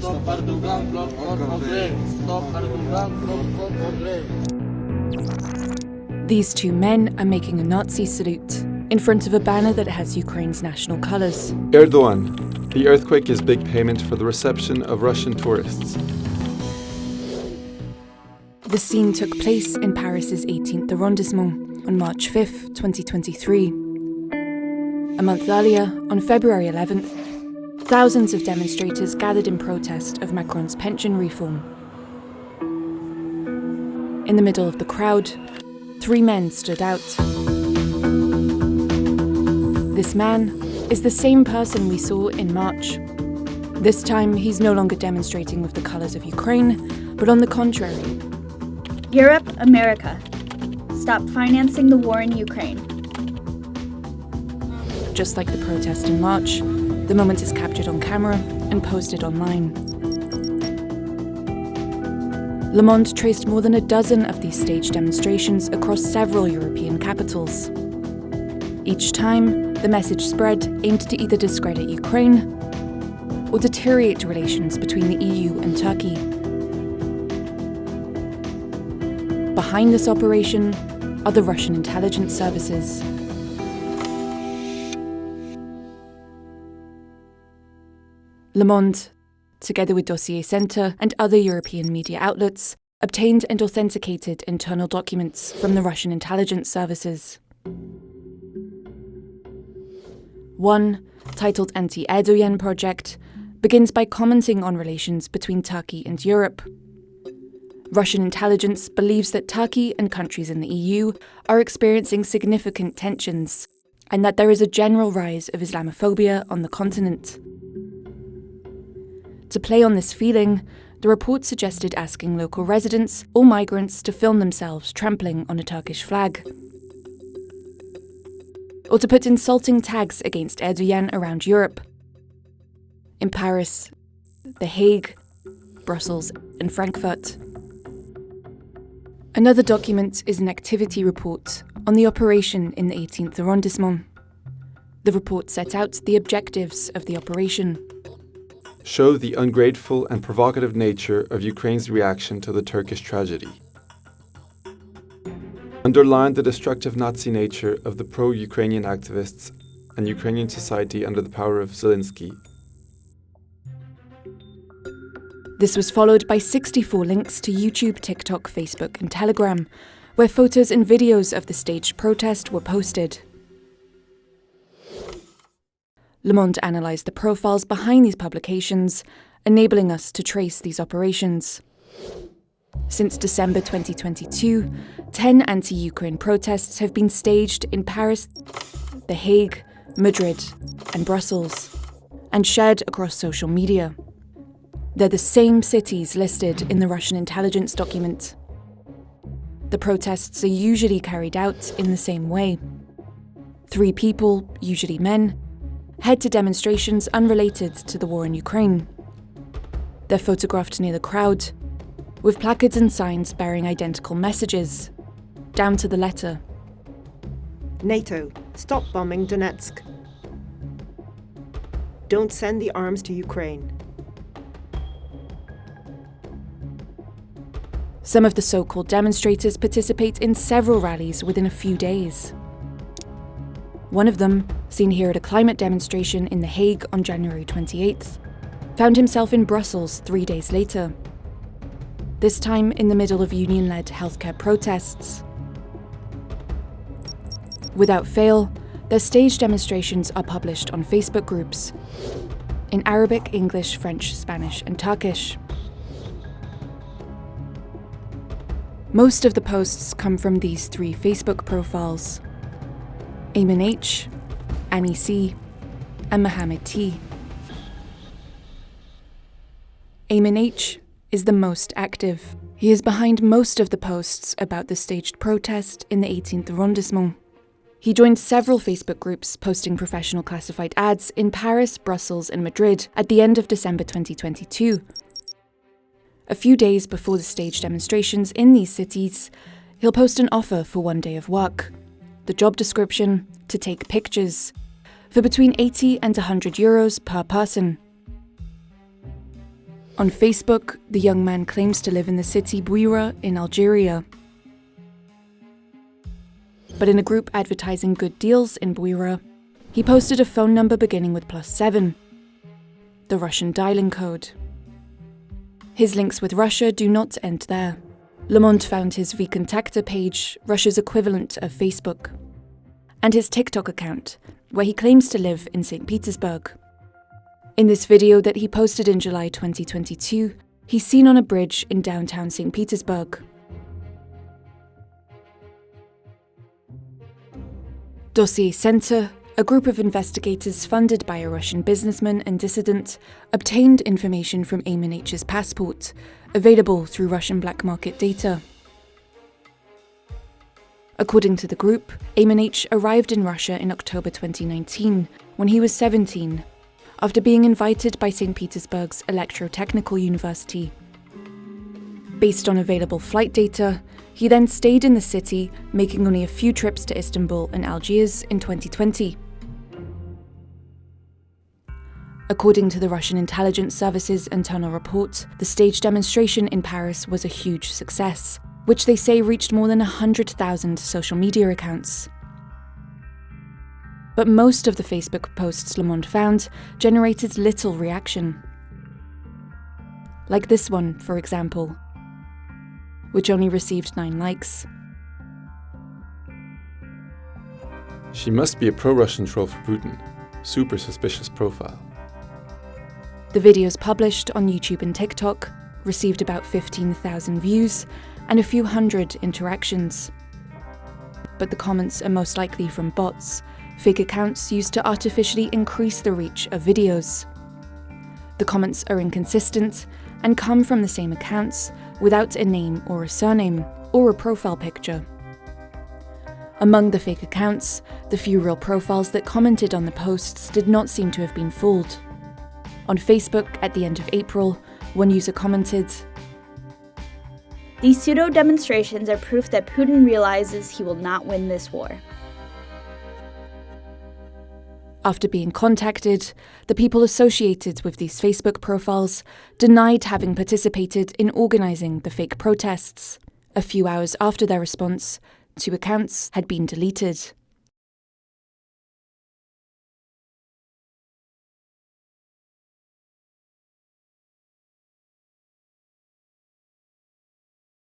Stop Erdogan, block or Congress. Stop Erdogan, block or Congress. These two men are making a Nazi salute in front of a banner that has Ukraine's national colours. Erdogan, the earthquake is big payment for the reception of Russian tourists. The scene took place in Paris's 18th arrondissement on March 5th, 2023. A month earlier, on February 11th, thousands of demonstrators gathered in protest of Macron's pension reform. In the middle of the crowd, three men stood out. This man is the same person we saw in March. This time, he's no longer demonstrating with the colours of Ukraine, but on the contrary. Europe, America, stop financing the war in Ukraine. Just like the protest in March, the moment is captured on camera and posted online. Le Monde traced more than a dozen of these staged demonstrations across several European capitals. Each time, the message spread aimed to either discredit Ukraine or deteriorate relations between the EU and Turkey. Behind this operation are the Russian intelligence services. Le Monde, together with Dossier Center and other European media outlets, obtained and authenticated internal documents from the Russian intelligence services. One, titled Anti-Erdogan Project, begins by commenting on relations between Turkey and Europe. Russian intelligence believes that Turkey and countries in the EU are experiencing significant tensions, and that there is a general rise of Islamophobia on the continent. To play on this feeling, the report suggested asking local residents or migrants to film themselves trampling on a Turkish flag, or to put insulting tags against Erdogan around Europe. In Paris, The Hague, Brussels, and Frankfurt. Another document is an activity report on the operation in the 18th arrondissement. The report set out the objectives of the operation. Show the ungrateful and provocative nature of Ukraine's reaction to the Turkish tragedy. Underline the destructive Nazi nature of the pro-Ukrainian activists and Ukrainian society under the power of Zelensky. This was followed by 64 links to YouTube, TikTok, Facebook, and Telegram, where photos and videos of the staged protest were posted. Le Monde analysed the profiles behind these publications, enabling us to trace these operations. Since December 2022, 10 anti-Ukraine protests have been staged in Paris, The Hague, Madrid, and Brussels, and shared across social media. They're the same cities listed in the Russian intelligence document. The protests are usually carried out in the same way. 3 people, usually men, head to demonstrations unrelated to the war in Ukraine. They're photographed near the crowd, with placards and signs bearing identical messages, down to the letter. NATO, stop bombing Donetsk. Don't send the arms to Ukraine. Some of the so-called demonstrators participate in several rallies within a few days. One of them, seen here at a climate demonstration in The Hague on January 28th, found himself in Brussels 3 days later, this time in the middle of union-led healthcare protests. Without fail, their staged demonstrations are published on Facebook groups, in Arabic, English, French, Spanish, and Turkish. Most of the posts come from these 3 Facebook profiles: Ayman H, Annie C, and Mohammed T. Ayman H is the most active. He is behind most of the posts about the staged protest in the 18th arrondissement. He joined several Facebook groups posting professional classified ads in Paris, Brussels, and Madrid at the end of December 2022. A few days before the staged demonstrations in these cities, he'll post an offer for 1 day of work, the job description, to take pictures, for between 80 and €100 per person. On Facebook, the young man claims to live in the city Bouira in Algeria. But in a group advertising good deals in Bouira, he posted a phone number beginning with +7, the Russian dialing code. His links with Russia do not end there. Le Monde found his VKontakte page, Russia's equivalent of Facebook, and his TikTok account, where he claims to live in St. Petersburg. In this video that he posted in July 2022, he's seen on a bridge in downtown St. Petersburg. Dossier Center, a group of investigators funded by a Russian businessman and dissident, obtained information from Aymenech's passport, available through Russian black market data. According to the group, Aymenech arrived in Russia in October 2019, when he was 17, after being invited by St. Petersburg's Electrotechnical University. Based on available flight data, he then stayed in the city, making only a few trips to Istanbul and Algiers in 2020. According to the Russian intelligence service's internal report, the staged demonstration in Paris was a huge success, which they say reached more than 100,000 social media accounts. But most of the Facebook posts Le Monde found generated little reaction. Like this one, for example, which only received 9 likes. She must be a pro-Russian troll for Putin. Super suspicious profile. The videos published on YouTube and TikTok received about 15,000 views and a few hundred interactions. But the comments are most likely from bots, fake accounts used to artificially increase the reach of videos. The comments are inconsistent and come from the same accounts without a name or a surname or a profile picture. Among the fake accounts, the few real profiles that commented on the posts did not seem to have been fooled. On Facebook, at the end of April, one user commented, "These pseudo-demonstrations are proof that Putin realizes he will not win this war." After being contacted, the people associated with these Facebook profiles denied having participated in organizing the fake protests. A few hours after their response, 2 accounts had been deleted.